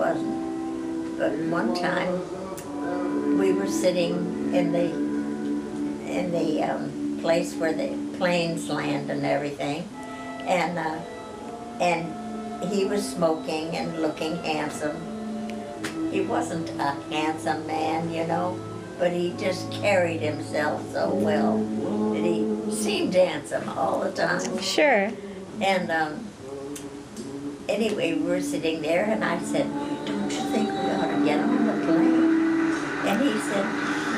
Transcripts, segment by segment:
wasn't. But one time, we were sitting in the place where the planes land and everything, and he was smoking and looking handsome. He wasn't a handsome man, you know, but he just carried himself so well that he seemed handsome all the time. Sure. And anyway, we were sitting there, and I said, "Don't you think we ought to get on the plane?" And he said,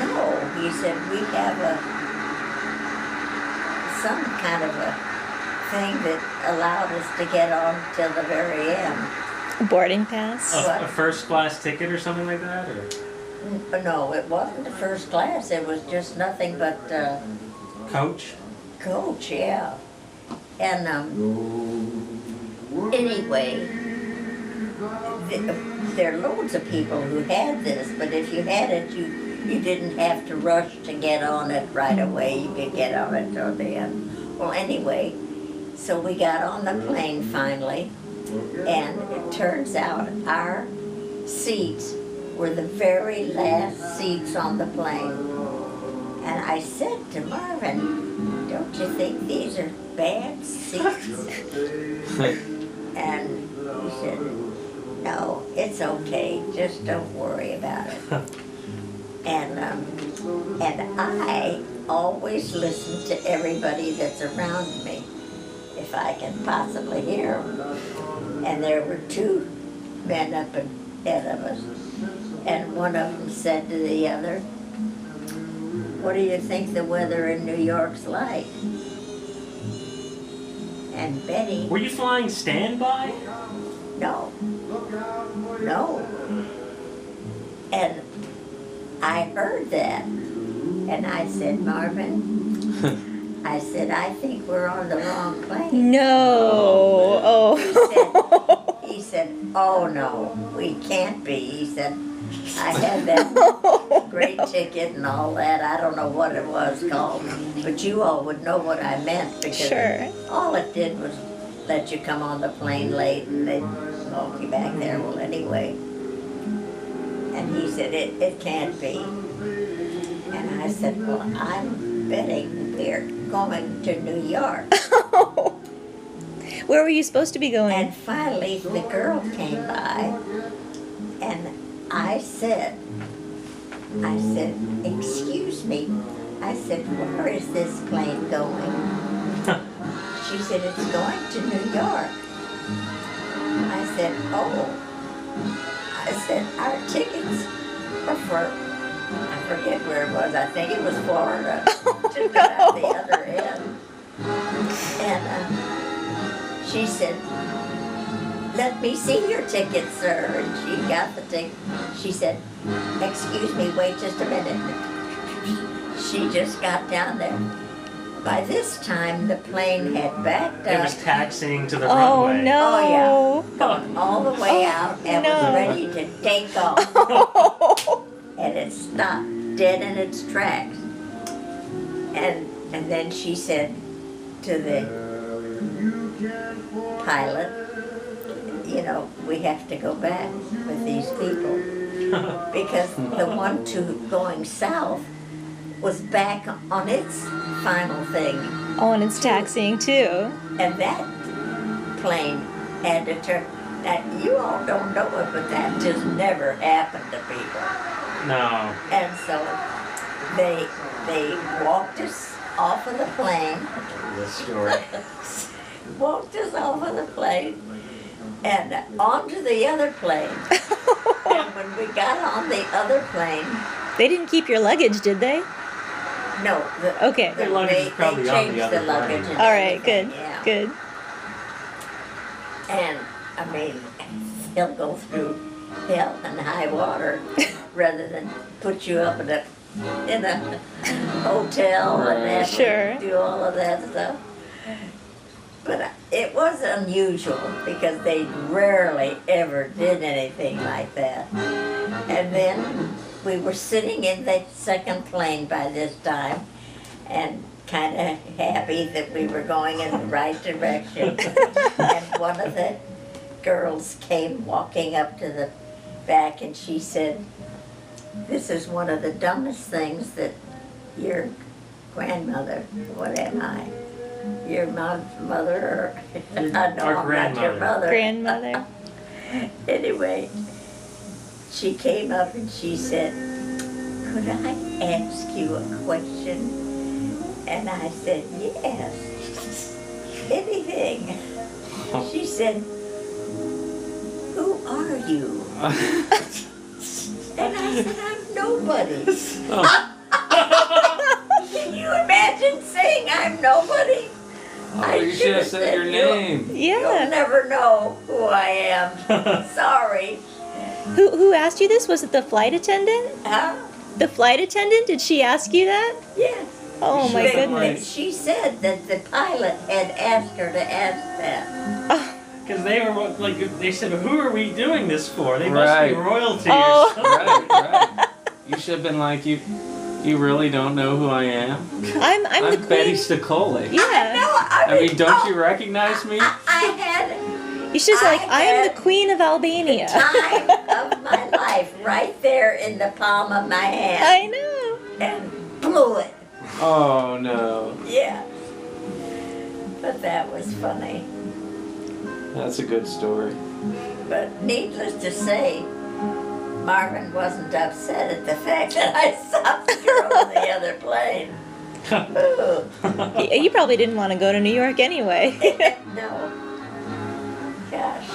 "No." He said, "We have some kind of a thing that allowed us to get on till the very end." Boarding pass? A first class ticket or something like that? Or? No, it wasn't the first class. It was just nothing but Coach? coach, yeah. And anyway, there are loads of people who had this, but if you had it, you didn't have to rush to get on it right away. You could get on it till the end. Well, anyway, so we got on the plane finally, and it turns out our seats were the very last seats on the plane. And I said to Marvin, "Don't you think these are bad seats?" And he said, "No, it's okay. Just don't worry about it." And I always listen to everybody that's around me, if I can possibly hear them. And there were two men up ahead of us, and one of them said to the other, "What do you think the weather in New York's like?" And Betty, Were you flying standby? no. And I heard that, and I said, "Marvin," I said, "I think we're on the wrong plane." No. Oh. He said, "Oh no, we can't be." He said, "I had that great ticket and all that. I don't know what it was called, but you all would know what I meant, because Sure. all it did was let you come on the plane late and they'd walk you back there." Well, anyway, and he said, it can't be. And I said, "Well, I'm betting we're going to New York." Where were you supposed to be going? And finally, the girl came by, and I said, "Excuse me," I said, "where is this plane going?" She said, "It's going to New York." I said, "Oh." I said, "Our tickets are for," I forget where it was, I think it was Florida, just about the other end. And she said, "Let me see your ticket, sir." And she got the ticket. She said, "Excuse me, wait just a minute." She just got down there. By this time, the plane had backed It up. was taxiing to the Oh, runway. no. Oh, yeah. Going all the way out and was no. ready to take off. And it stopped dead in its tracks. And then she said to the pilot, "You know, we have to go back with these people." Because the one going south was back on its final thing. Oh, and it's taxiing too. And that plane had to turn. Now, you all don't know it, but that just never happened to people. No. And so they walked us off of the plane, This story. walked us off of the plane, and onto the other plane. And when we got on the other plane, They didn't keep your luggage, did they? no, Okay. Their luggage is probably they on the changed other the luggage. plane. And All right, everything, good, yeah. good. And I mean, they'll go through hell and high water rather than put you up in a hotel and have Sure. to do all of that stuff. But it was unusual because they rarely ever did anything like that. And then we were sitting in the second plane by this time, and kind of happy that we were going in the right direction. And one of the girls came walking up to the back and she said, "This is one of the dumbest things that your grandmother, what am I? Your mother, or no, I'm not your grandmother. mother." Grandmother. Anyway, she came up and she said, "Could I ask you a question?" And I said, "Yes, anything." She said, "Who are you?" And I said, "I'm nobody." Can you imagine saying I'm nobody? Oh, you should have said your name. You'll Yeah. never know who I am. Sorry. Who asked you this? Was it the flight attendant? Huh? The flight attendant? Did she ask you that? Yes. Oh my Should've goodness. She said that the pilot had asked her to ask that. Oh, Because they were like, they said, "Who are we doing this for? They must be Right. royalty Oh. or something." Right. You should have been like, you really don't know who I am? I'm the I'm Betty queen. Stacoli. Yeah. No, I mean, don't you recognize me? I had You should say like, I am had the queen of the Albania. time of my life right there in the palm of my hand I know. and blew it. Oh no, Yeah. But that was funny. that's a good story. But needless to say, Marvin wasn't upset at the fact that I stopped the girl on the other plane. Ooh. You probably didn't want to go to New York anyway. No. Gosh.